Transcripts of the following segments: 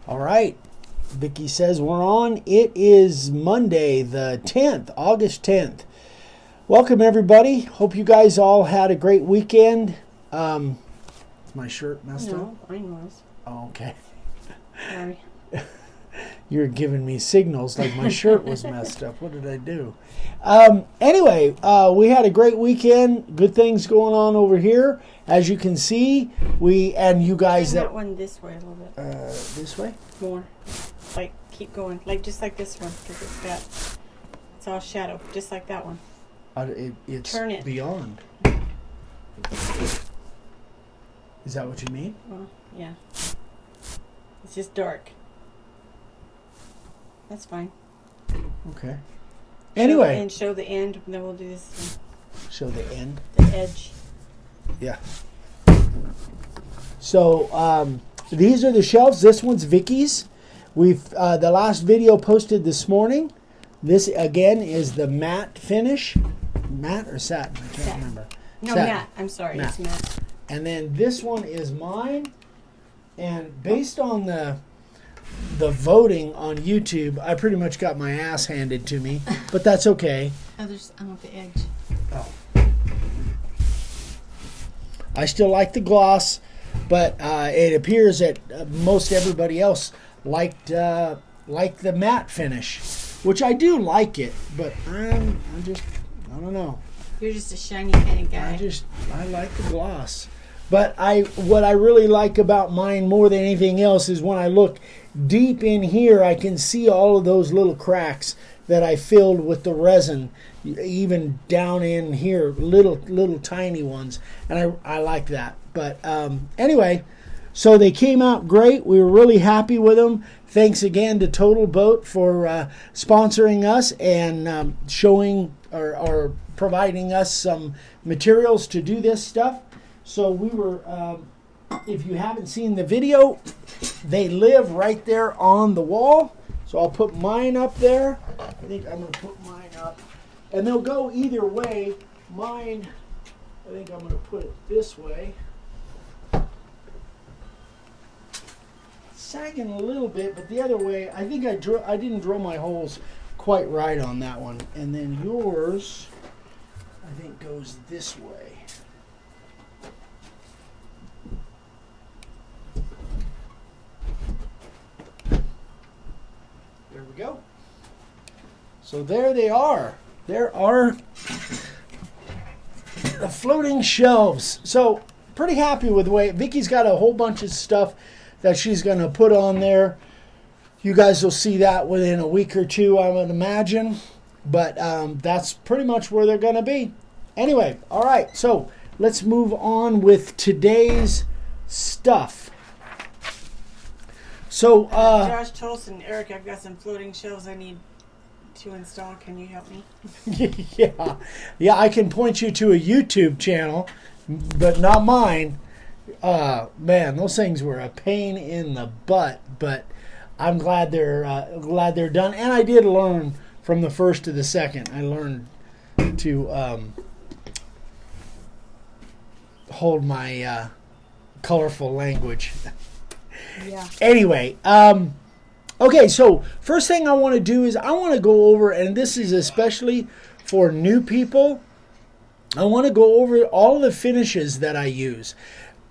All right. Vicky says we're on. It is Monday, the 10th, August 10th. Welcome, everybody. Hope you guys all had a great weekend. Is my shirt messed up? No, mine was. Oh, okay. Sorry. You're giving me signals like my shirt was messed up. What did I do? Anyway, we had a great weekend. Good things going on over here. As you can see, you guys... Turn that one this way a little bit. This way? More. Like, keep going. Like, just like this one. Because it's all shadow. Just like that one. It's Turn it. beyond. Is that what you mean? Well, yeah. It's just dark. That's fine. Okay. Anyway. And show the end, and then we'll do this one. Show the end? The edge. Yeah. So, these are the shelves. This one's Vicky's. We've the last video posted this morning. This, again, is the matte finish. Matte or satin? I can't remember. No, satin. matte. I'm sorry. Matte. It's matte. And then this one is mine. And based on the voting on YouTube, I pretty much got my ass handed to me, but that's okay. I want the edge. Oh. I still like the gloss, but it appears that most everybody else liked the matte finish, which I do like it, but I don't know. You're just a shiny kind of guy. I like the gloss. But what I really like about mine more than anything else is when I look deep in here, I can see all of those little cracks that I filled with the resin, even down in here, little tiny ones, and I like that. But anyway, so they came out great. We were really happy with them. Thanks again to Total Boat for sponsoring us and showing or providing us some materials to do this stuff. So we were, if you haven't seen the video, they live right there on the wall. So I'll put mine up there. I think I'm going to put mine up. And they'll go either way. Mine, I think I'm going to put it this way. Sagging a little bit, but the other way, I think I didn't drill my holes quite right on that one. And then yours, I think, goes this way. There we go. So there they are. There are the floating shelves. So pretty happy with the way Vicky's got a whole bunch of stuff that she's going to put on there. You guys will see that within a week or two, I would imagine. But that's pretty much where they're going to be. Anyway, all right. So let's move on with today's stuff. So, Josh Tolson, Eric, I've got some floating shelves I need to install. Can you help me? Yeah, I can point you to a YouTube channel, but not mine. Man, those things were a pain in the butt, but I'm glad they're done. And I did learn from the first to the second. I learned to hold my colorful language. Yeah. Anyway, okay, so first thing I want to do is I want to go over, and this is especially for new people, I want to go over all of the finishes that I use.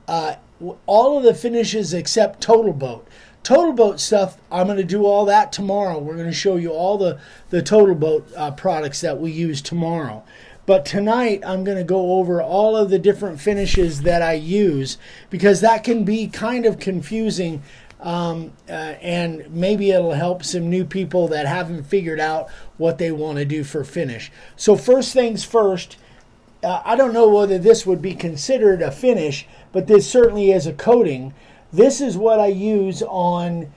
All of the finishes except Total Boat. Total Boat stuff, I'm going to do all that tomorrow. We're going to show you all the Total Boat products that we use tomorrow. But tonight, I'm going to go over all of the different finishes that I use because that can be kind of confusing and maybe it'll help some new people that haven't figured out what they want to do for finish. So first things first, I don't know whether this would be considered a finish, but this certainly is a coating. This is what I use on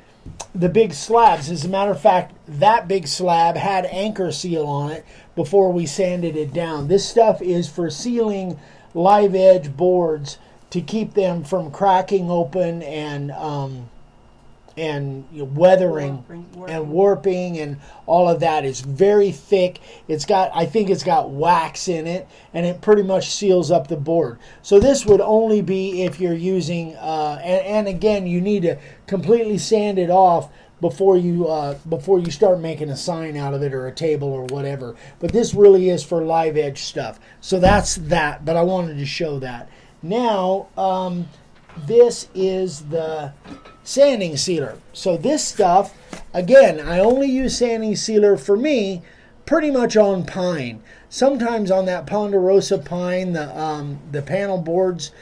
the big slabs. As a matter of fact, that big slab had anchor seal on it before we sanded it down. This stuff is for sealing live edge boards to keep them from cracking open and weathering and warping and all of that. Is very thick. I think it's got wax in it, and it pretty much seals up the board. So this would only be if you're using, and again, you need to completely sand it off before you start making a sign out of it or a table or whatever. But this really is for live edge stuff. So that's that. But I wanted to show that. Now, this is the sanding sealer. So this stuff, again, I only use sanding sealer for me pretty much on pine. Sometimes on that Ponderosa pine, the panel boards,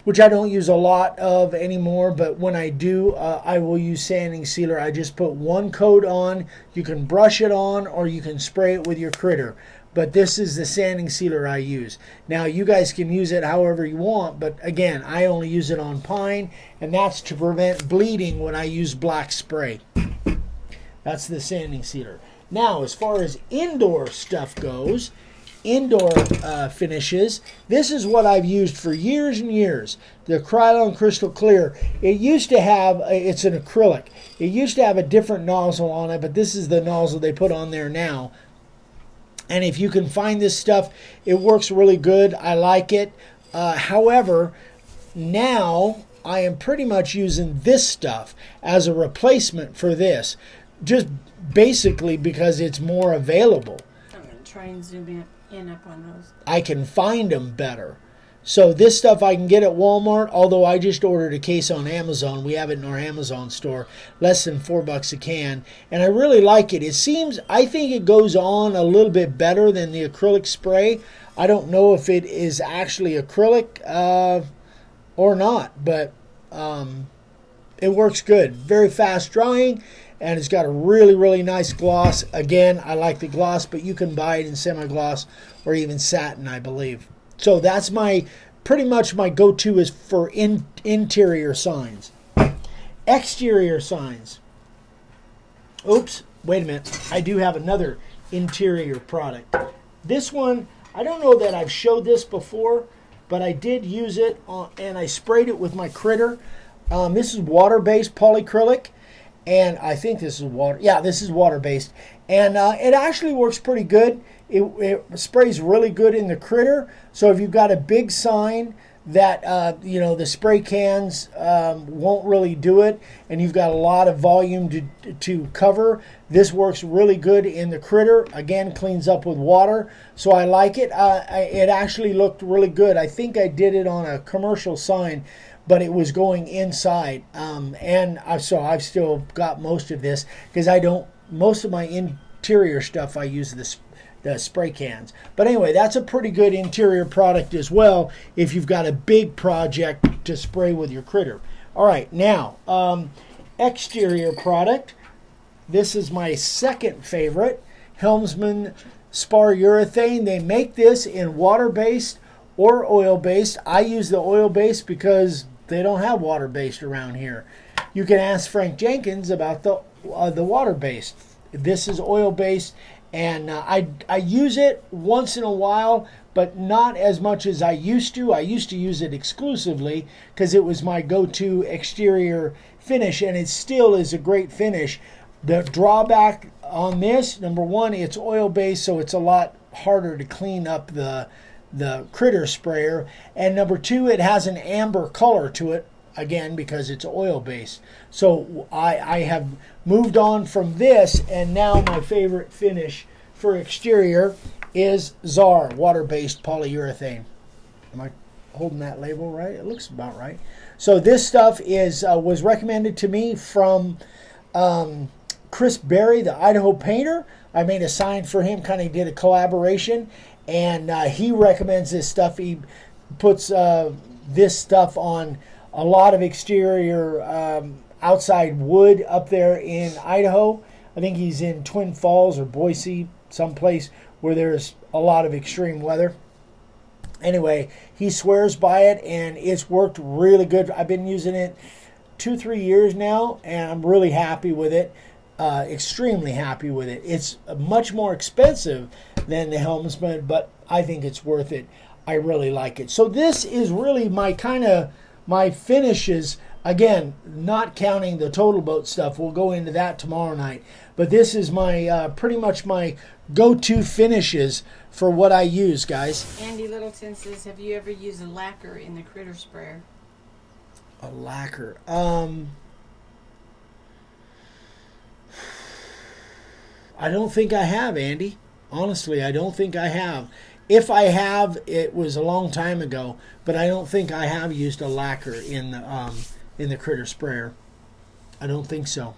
which I don't use a lot of anymore, but when I do, I will use sanding sealer. I just put one coat on. You can brush it on or you can spray it with your critter. But this is the sanding sealer I use. Now, you guys can use it however you want, but again, I only use it on pine, and that's to prevent bleeding when I use black spray. That's the sanding sealer. Now, as far as indoor stuff goes, indoor finishes, this is what I've used for years and years. The Krylon Crystal Clear. It used to have, it's an acrylic. It used to have a different nozzle on it, but this is the nozzle they put on there now. And if you can find this stuff, it works really good. I like it. However, now I am pretty much using this stuff as a replacement for this. Just basically because it's more available. I'm going to try and zoom in up on those. I can find them better. So this stuff I can get at Walmart, although I just ordered a case on Amazon. We have it in our Amazon store, less than $4 a can. And I really like it. I think it goes on a little bit better than the acrylic spray. I don't know if it is actually acrylic or not, but it works good. Very fast drying, and it's got a really, really nice gloss. Again, I like the gloss, but you can buy it in semi-gloss or even satin, I believe. So that's pretty much my go-to is for interior signs. Exterior signs. Oops, wait a minute. I do have another interior product. This one, I don't know that I've showed this before, but I did use it and I sprayed it with my critter. This is water-based polycrylic, and I think this is water. Yeah, this is water-based, and it actually works pretty good. It sprays really good in the critter. So if you've got a big sign that the spray cans won't really do it, and you've got a lot of volume to cover, this works really good in the critter. Again, cleans up with water, so I like it. It actually looked really good. I think I did it on a commercial sign, but it was going inside, so I've still got most of this because most of my interior stuff I use the spray cans. But anyway, that's a pretty good interior product as well if you've got a big project to spray with your critter. All right, now, exterior product. This is my second favorite, Helmsman Spar Urethane. They make this in water-based or oil-based. I use the oil-based because they don't have water-based around here. You can ask Frank Jenkins about the water-based. This is oil-based. And I use it once in a while, but not as much as I used to. I used to use it exclusively because it was my go-to exterior finish, and it still is a great finish. The drawback on this, number one, it's oil-based, so it's a lot harder to clean up the critter sprayer. And number two, it has an amber color to it, again, because it's oil-based. So I have moved on from this, and now my favorite finish for exterior is ZAR, water-based polyurethane. Am I holding that label right? It looks about right. So this stuff was recommended to me from Chris Berry, the Idaho painter. I made a sign for him, kind of did a collaboration, and he recommends this stuff. He puts this stuff on a lot of exterior outside wood up there in Idaho. I think he's in Twin Falls or Boise, someplace where there's a lot of extreme weather. Anyway, he swears by it, and it's worked really good. I've been using it 2-3 years now, and I'm really happy with it. Extremely happy with it. It's much more expensive than the Helmsman, but I think it's worth it. I really like it. So this is really my finishes Again, not counting the total boat stuff. We'll go into that tomorrow night. But this is my pretty much my go-to finishes for what I use, guys. Andy Littleton says, have you ever used a lacquer in the critter sprayer? A lacquer. I don't think I have, Andy. Honestly, I don't think I have. If I have, it was a long time ago, but I don't think I have used a lacquer in the critter sprayer. I don't think so.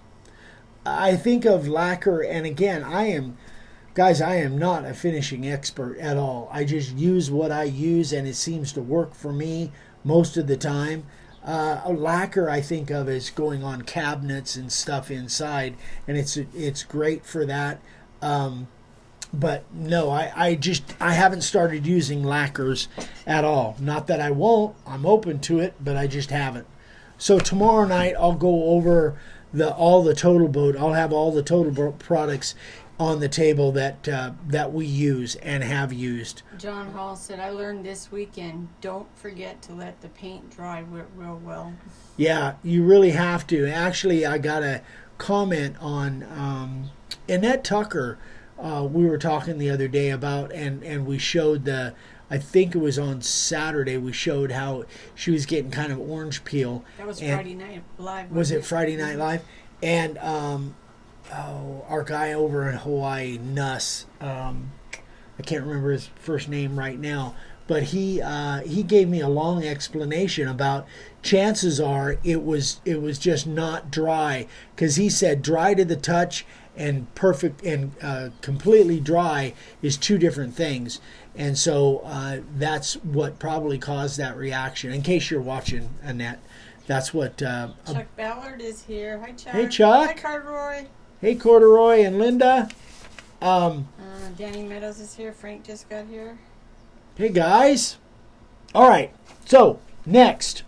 I think of lacquer, and again, I am not a finishing expert at all. I just use what I use, and it seems to work for me most of the time. A lacquer I think of as going on cabinets and stuff inside, and it's great for that. But no, I haven't started using lacquers at all. Not that I won't. I'm open to it, but I just haven't. So tomorrow night I'll go over all the Total Boat. I'll have all the Total Boat products on the table that we use and have used. John Hall said, I learned this weekend, don't forget to let the paint dry real well. Yeah, you really have to. Actually, I got a comment on Annette Tucker. We were talking the other day about, and we showed I think it was on Saturday, we showed how she was getting kind of orange peel. That was Friday Night Live. Was it Friday Night Live? And our guy over in Hawaii, Nuss, I can't remember his first name right now, but he gave me a long explanation about chances are it was just not dry, because he said dry to the touch and perfect and completely dry is two different things, and so that's what probably caused that reaction. In case you're watching, Annette, that's what. Chuck Ballard is here. Hi, Chuck. Hey, Chuck. Hi, Corduroy. Hey, Corduroy and Linda. Danny Meadows is here. Frank just got here. Hey, guys. All right. So next,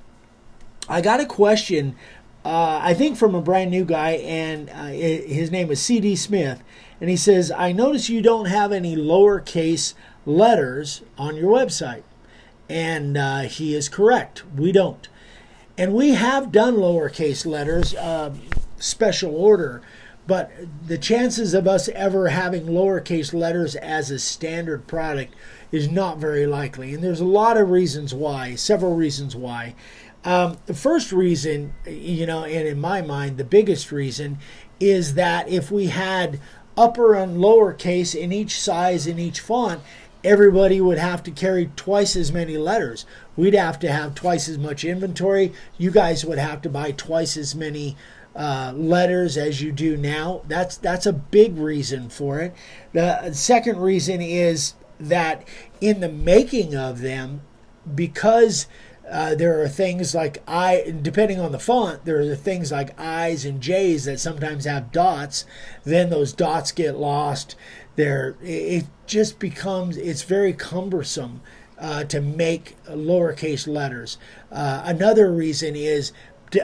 I got a question. I think from a brand new guy, and his name is C.D. Smith, and he says, I notice you don't have any lowercase letters on your website. And he is correct. We don't. And we have done lowercase letters, special order, but the chances of us ever having lowercase letters as a standard product is not very likely. And there's a lot of reasons why, several reasons why. The first reason, and in my mind, the biggest reason, is that if we had upper and lowercase in each size, in each font, everybody would have to carry twice as many letters. We'd have to have twice as much inventory. You guys would have to buy twice as many letters as you do now. That's a big reason for it. The second reason is that in the making of them, because there are things like depending on the font, there are things like I's and J's that sometimes have dots. Then those dots get lost. It just becomes, it's very cumbersome to make lowercase letters. Another reason is,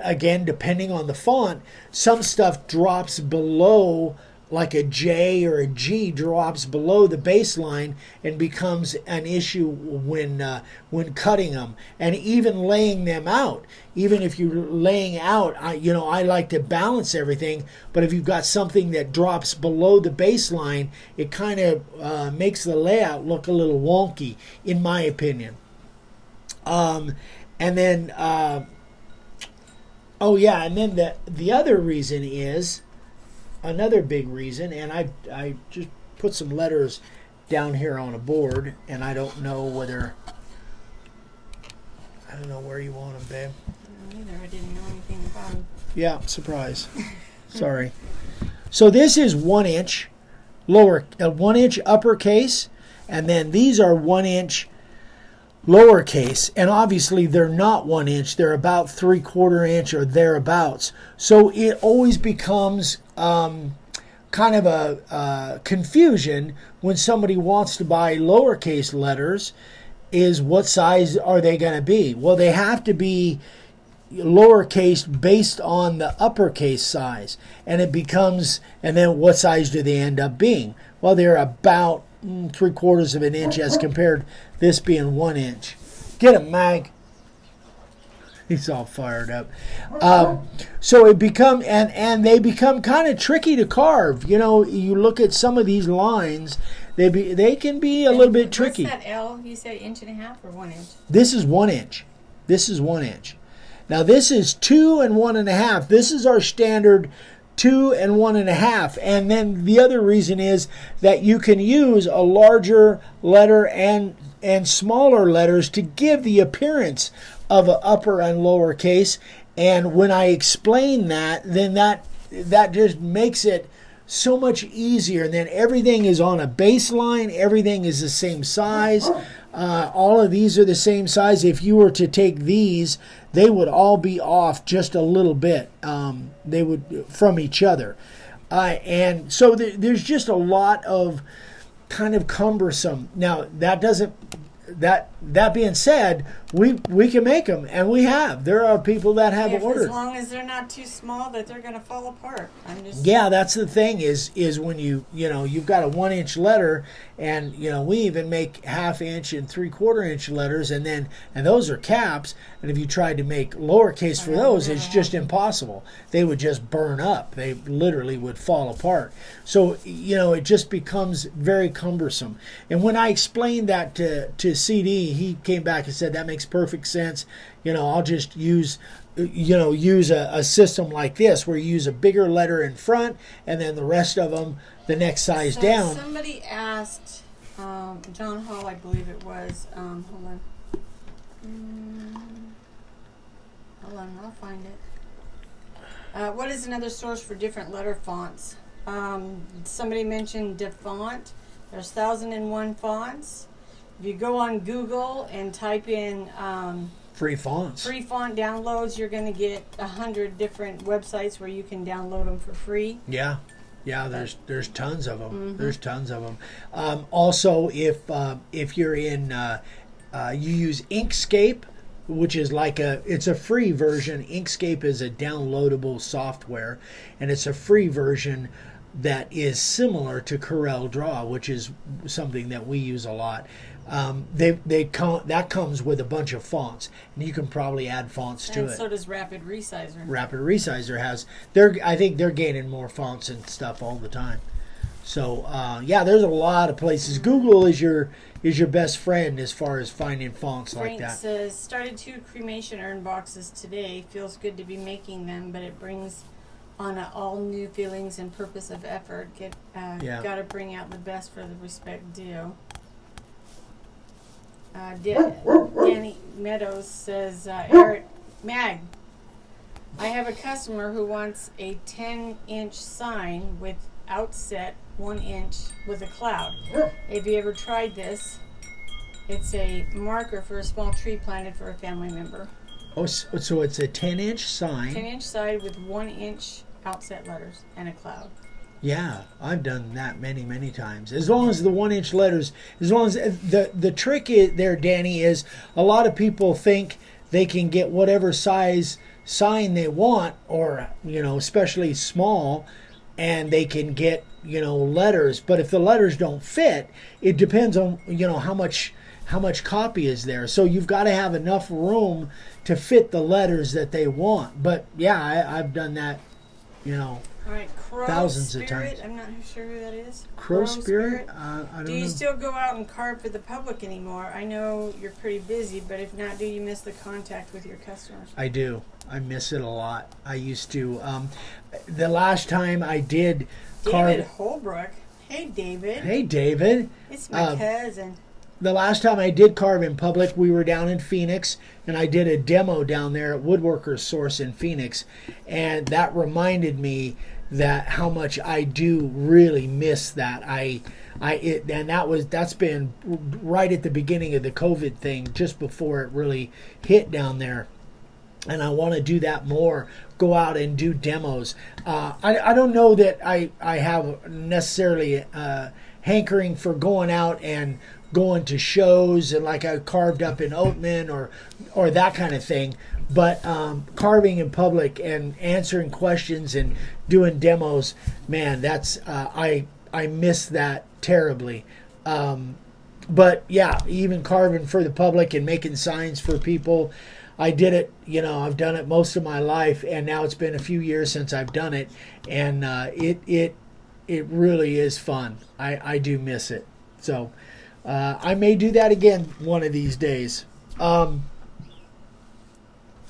again, depending on the font, some stuff drops below, like a J or a G drops below the baseline and becomes an issue when cutting them, and even laying them out. Even if you're laying out, I like to balance everything, but if you've got something that drops below the baseline, it kind of makes the layout look a little wonky, in my opinion. And then the other reason is, another big reason, and I just put some letters down here on a board, and I don't know where you want them, babe. Neither. I didn't know anything about them. Yeah, surprise. Sorry. So this is 1 inch 1 inch uppercase, and then these are 1 inch lowercase, and obviously they're not 1 inch, they're about 3/4 inch or thereabouts. So it always becomes kind of a confusion when somebody wants to buy lowercase letters, is what size are they going to be? Well, they have to be lowercase based on the uppercase size, and then what size do they end up being? Well, they're about 3/4 of an inch as compared this being 1 inch. Get 'em, Mag. He's all fired up. So it become and they become kind of tricky to carve. You know, you look at some of these lines, they can be a little bit tricky. What's that L? You say 1.5 or 1 inch? This is 1 inch. This is 1 inch. Now this is 2 and 1.5. This is our standard 2 and 1.5. And then the other reason is that you can use a larger letter and smaller letters to give the appearance of an upper and lower case. And when I explain that, then that just makes it so much easier. And then everything is on a baseline. Everything is the same size. All of these are the same size. If you were to take these, they would all be off just a little bit. They would from each other. And so there's just a lot of kind of cumbersome. Now, that being said, we can make them, and we have. There are people that have ordered. As long as they're not too small that they're going to fall apart. Yeah, that's the thing is when you've got a 1 inch letter, and we even make 1/2 inch and 3/4 inch letters, and those are caps. And if you tried to make lowercase for those, it's just impossible. They would just burn up. They literally would fall apart. So it just becomes very cumbersome. And when I explained that to CD, he came back and said that makes perfect sense. I'll just use a system like this where you use a bigger letter in front and then the rest of them the next size down. Somebody asked John Hall, I believe it was. Hold on, I'll find it. What is another source for different letter fonts? Somebody mentioned DeFont. There's 1,001 fonts. If you go on Google and type in free fonts, free font downloads, you're going to get 100 different websites where you can download them for free. Yeah, there's tons of them. Mm-hmm. There's tons of them. Also, if you're in, you use Inkscape, which is it's a free version. Inkscape is a downloadable software, and it's a free version that is similar to Corel Draw, which is something that we use a lot. That comes with a bunch of fonts, and you can probably add fonts to it. And so does Rapid Resizer. Rapid Resizer has. I think they're gaining more fonts and stuff all the time. So there's a lot of places. Google is your best friend as far as finding fonts like that. Frank says, started 2 cremation urn boxes today. Feels good to be making them, but it brings on all new feelings and purpose of effort. Got to bring out the best for the respect due. Danny Meadows says, Eric Mag, I have a customer who wants a 10-inch sign with outset 1 inch with a cloud. Have you ever tried this? It's a marker for a small tree planted for a family member. Oh, so it's a 10-inch sign. 10-inch sign with 1 inch outset letters and a cloud. Yeah, I've done that many times. As long as the 1 inch letters, as long as the trick there, Danny, is a lot of people think they can get whatever size sign they want, or especially small, and they can get letters. But if the letters don't fit, it depends on how much copy is there. So you've got to have enough room to fit the letters that they want. But yeah, I've done that. All right, Crow thousands Spirit. of times. I'm not sure who that is. Crow Spirit? I don't know. Do you still go out and carve for the public anymore? I know you're pretty busy, but if not, do you miss the contact with your customers? I do. I miss it a lot. I used to. The last time I did carve... David Holbrook. Hey, David. Hey, David. It's my cousin. The last time I did carve in public, we were down in Phoenix, and I did a demo down there at Woodworkers Source in Phoenix, and that reminded me that how much I do really miss that. That's been right at the beginning of the COVID thing, just before it really hit down there. And I want to do that more, go out and do demos. I don't know that I have necessarily hankering for going out and going to shows and like I carved up in Oatman or that kind of thing. But carving in public and answering questions and doing demos, man, that's I miss that terribly. But yeah, even carving for the public and making signs for people, I did it, I've done it most of my life, and now it's been a few years since I've done it, and it really is fun. I do miss it. So I may do that again one of these days.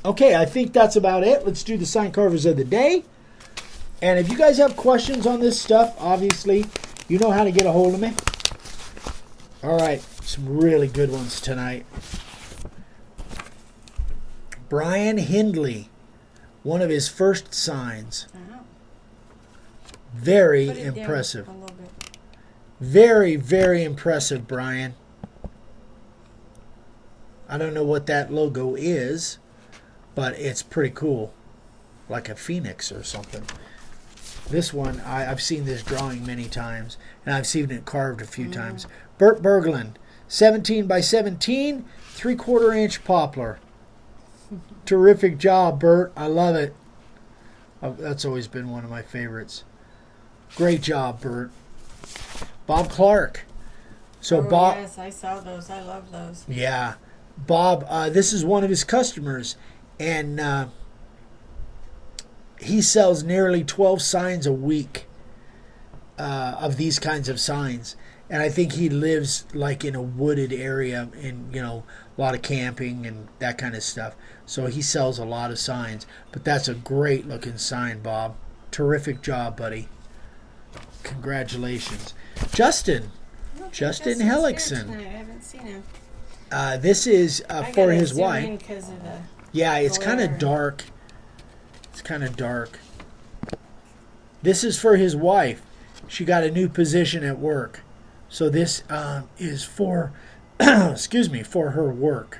Okay, I think that's about it. Let's do the sign carvers of the day. And if you guys have questions on this stuff, obviously, you know how to get a hold of me. All right, some really good ones tonight. Brian Hindley, one of his first signs. Very impressive. Very, very impressive, Brian. I don't know what that logo is, but it's pretty cool. Like a phoenix or something. This one, I've seen this drawing many times, and I've seen it carved a few times. Bert Berglund, 17 by 17, 3/4 inch poplar. Terrific job, Bert. I love it. That's always been one of my favorites. Great job, Bert. Bob Clark. So Bob. Yes, I saw those. I love those. Yeah, Bob. This is one of his customers, and he sells nearly 12 signs a week of these kinds of signs. And I think he lives like in a wooded area, in a lot of camping and that kind of stuff. So he sells a lot of signs. But that's a great looking sign, Bob. Terrific job, buddy. Congratulations. Justin Hellickson. I haven't seen him. This is for his wife. Yeah, it's kind of dark. It's kind of dark. This is for his wife. She got a new position at work. So this is for, for her work.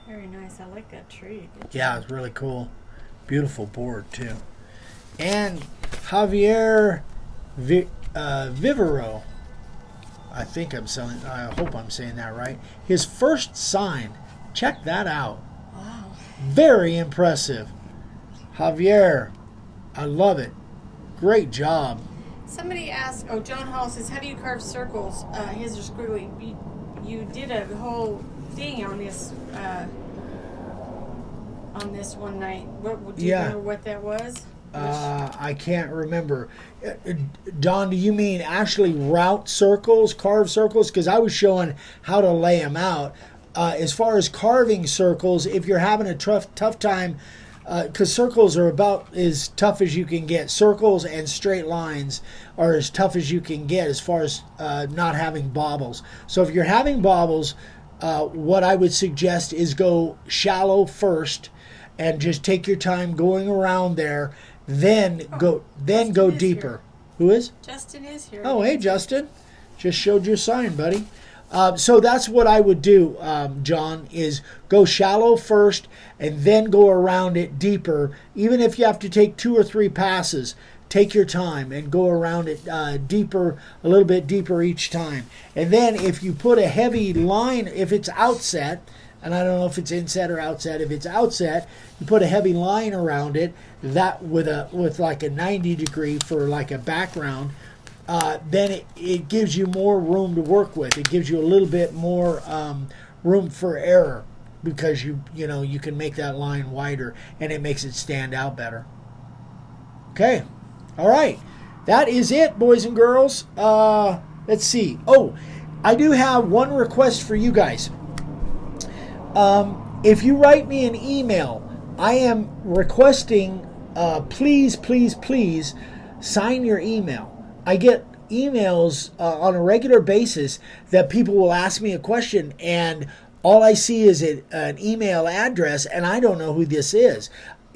Very nice. I like that tree. Yeah, it's really cool. Beautiful board, too. And Javier Vivero. I hope I'm saying that right. His first sign. Check that out. Wow. Very impressive. Javier, I love it. Great job. Somebody asked, John Hall says, how do you carve circles? His are squiggly. You did a whole thing on this one night. Do you remember what that was? I can't remember. Don, do you mean actually route circles, carve circles? Because I was showing how to lay them out. As far as carving circles, if you're having a tough time, because circles are about as tough as you can get. Circles and straight lines are as tough as you can get as far as not having bobbles. So if you're having bobbles, what I would suggest is go shallow first and just take your time going around there. Then go deeper. Here. Who is? Justin is here. Oh, hey, Justin. Just showed your sign, buddy. So that's what I would do, John, is go shallow first and then go around it deeper. Even if you have to take 2 or 3 passes, take your time and go around it deeper, a little bit deeper each time. And then if you put a heavy line, if it's outset, and I don't know if it's inset or outset, if it's outset, you put a heavy line around it, that with like a 90 degree for like a background, then it gives you more room to work with. It gives you a little bit more room for error because you can make that line wider and it makes it stand out better. Okay, all right, that is it, boys and girls. Let's see. Oh, I do have one request for you guys. If you write me an email, I am requesting, please sign your email. I get emails on a regular basis that people will ask me a question, and all I see is an email address, and I don't know who this is.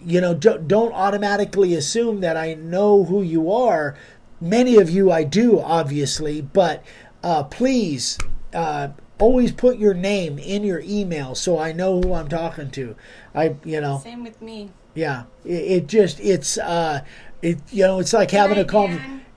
Don't automatically assume that I know who you are. Many of you I do, obviously, but please always put your name in your email so I know who I'm talking to. Same with me. Yeah, it's like having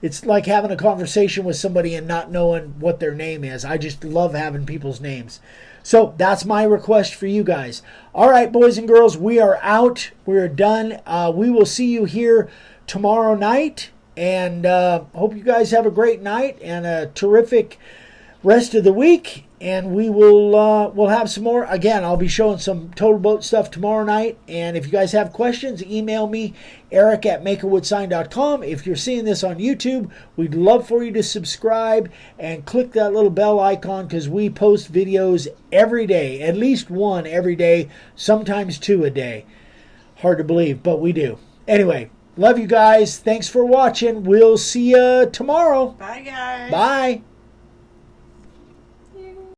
It's like having a conversation with somebody and not knowing what their name is. I just love having people's names. So that's my request for you guys. All right, boys and girls, we are out. We're done. We will see you here tomorrow night. And hope you guys have a great night and a terrific rest of the week. And we will we'll have some more. Again, I'll be showing some total boat stuff tomorrow night. And if you guys have questions, email me, eric@makeawoodsign.com. If you're seeing this on YouTube, we'd love for you to subscribe and click that little bell icon, because we post videos every day, at least one every day, sometimes two a day. Hard to believe, but we do. Anyway, love you guys. Thanks for watching. We'll see you tomorrow. Bye, guys. Bye.